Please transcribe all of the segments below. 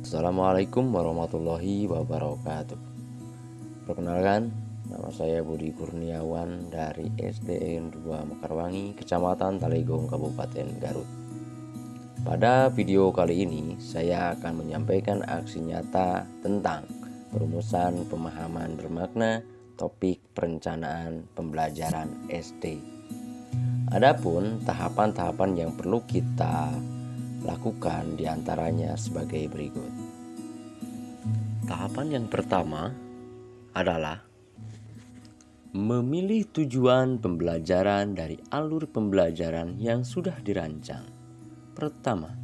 Assalamualaikum warahmatullahi wabarakatuh. Perkenalkan, nama saya Budi Kurniawan dari SDN 2 Mekarwangi, Kecamatan Talegong, Kabupaten Garut. Pada video kali ini, saya akan menyampaikan aksi nyata tentang perumusan pemahaman bermakna topik perencanaan pembelajaran SD. Adapun tahapan-tahapan yang perlu kita lakukan diantaranya sebagai berikut. Tahapan yang pertama adalah memilih tujuan pembelajaran dari alur pembelajaran yang sudah dirancang. Pertama,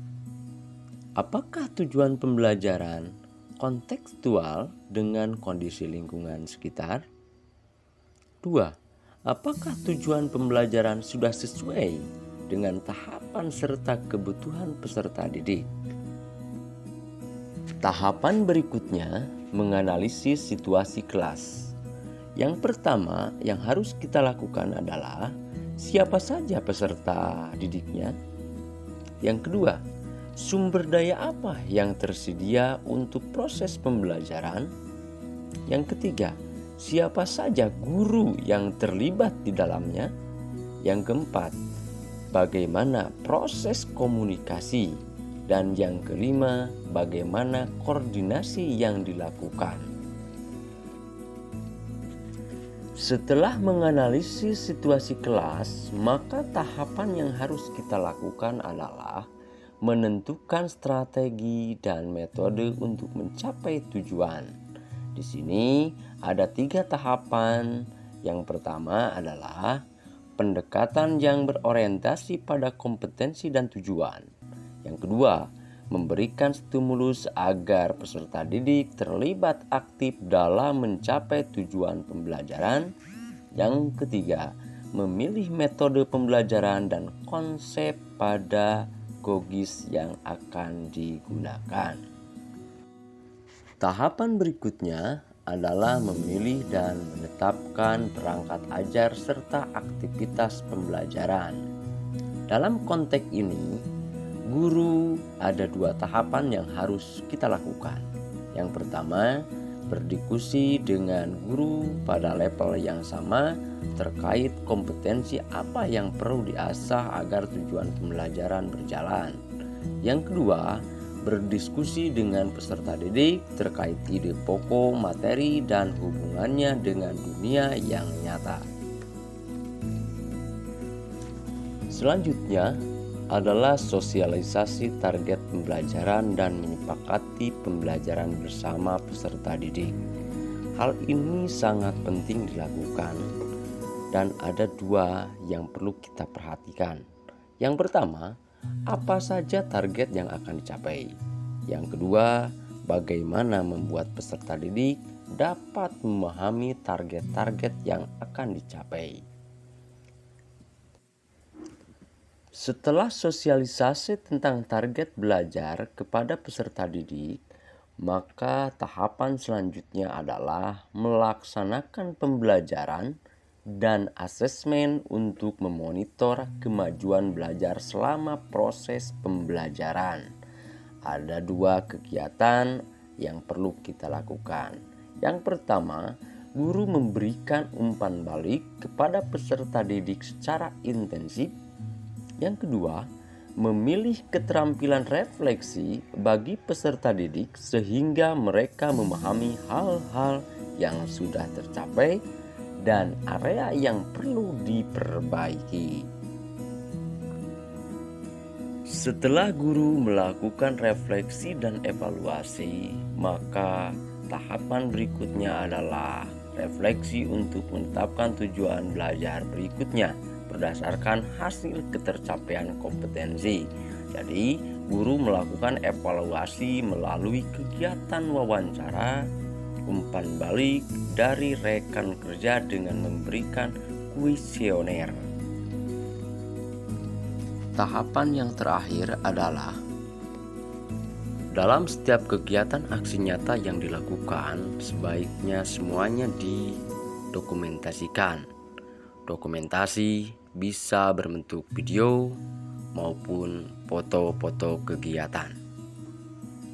apakah tujuan pembelajaran kontekstual dengan kondisi lingkungan sekitar? Dua, apakah tujuan pembelajaran sudah sesuai dengan tahapan serta kebutuhan peserta didik? Tahapan berikutnya menganalisis situasi kelas. Yang pertama yang harus kita lakukan adalah siapa saja peserta didiknya. Yang kedua, sumber daya apa yang tersedia untuk proses pembelajaran. Yang ketiga, siapa saja guru yang terlibat di dalamnya. Yang keempat, bagaimana proses komunikasi, dan yang kelima, bagaimana koordinasi yang dilakukan. Setelah menganalisis situasi kelas, maka tahapan yang harus kita lakukan adalah menentukan strategi dan metode untuk mencapai tujuan. Di sini ada 3 tahapan. Yang pertama adalah pendekatan yang berorientasi pada kompetensi dan tujuan. Yang kedua, memberikan stimulus agar peserta didik terlibat aktif dalam mencapai tujuan pembelajaran. Yang ketiga, memilih metode pembelajaran dan konsep pedagogis yang akan digunakan. Tahapan berikutnya adalah memilih dan menetapkan perangkat ajar serta aktivitas pembelajaran. Dalam konteks ini, guru ada 2 tahapan yang harus kita lakukan. Yang pertama, berdiskusi dengan guru pada level yang sama terkait kompetensi apa yang perlu diasah agar tujuan pembelajaran berjalan. Yang kedua, berdiskusi dengan peserta didik terkait ide pokok materi dan hubungannya dengan dunia yang nyata. Selanjutnya adalah sosialisasi target pembelajaran dan menyepakati pembelajaran bersama peserta didik. Hal ini sangat penting dilakukan dan ada 2 yang perlu kita perhatikan. Yang pertama, apa saja target yang akan dicapai. Yang kedua, bagaimana membuat peserta didik dapat memahami target-target yang akan dicapai. Setelah sosialisasi tentang target belajar kepada peserta didik, maka tahapan selanjutnya adalah melaksanakan pembelajaran dan asesmen untuk memonitor kemajuan belajar selama proses pembelajaran. Ada 2 kegiatan yang perlu kita lakukan. Yang pertama, guru memberikan umpan balik kepada peserta didik secara intensif. Yang kedua, memilih keterampilan refleksi bagi peserta didik sehingga mereka memahami hal-hal yang sudah tercapai dan area yang perlu diperbaiki. Setelah guru melakukan refleksi dan evaluasi, maka tahapan berikutnya adalah refleksi untuk menetapkan tujuan belajar berikutnya berdasarkan hasil ketercapaian kompetensi. Jadi, guru melakukan evaluasi melalui kegiatan wawancara, umpan balik dari rekan kerja dengan memberikan kuesioner. Tahapan yang terakhir adalah dalam setiap kegiatan aksi nyata yang dilakukan, sebaiknya semuanya dokumentasikan. Dokumentasi bisa berbentuk video, maupun foto-foto kegiatan.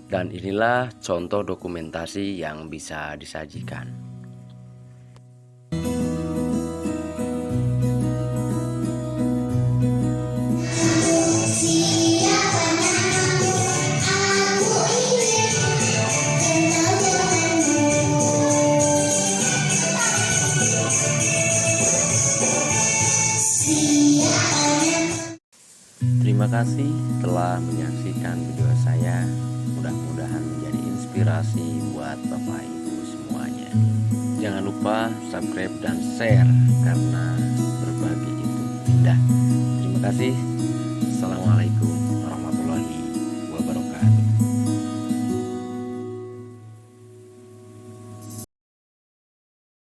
Dan inilah contoh dokumentasi yang bisa disajikan. Terima kasih telah menyaksikan video saya. Mudah-mudahan menjadi inspirasi buat Bapak Ibu semuanya. Jangan lupa subscribe dan share karena berbagi itu indah. Terima kasih. Assalamualaikum.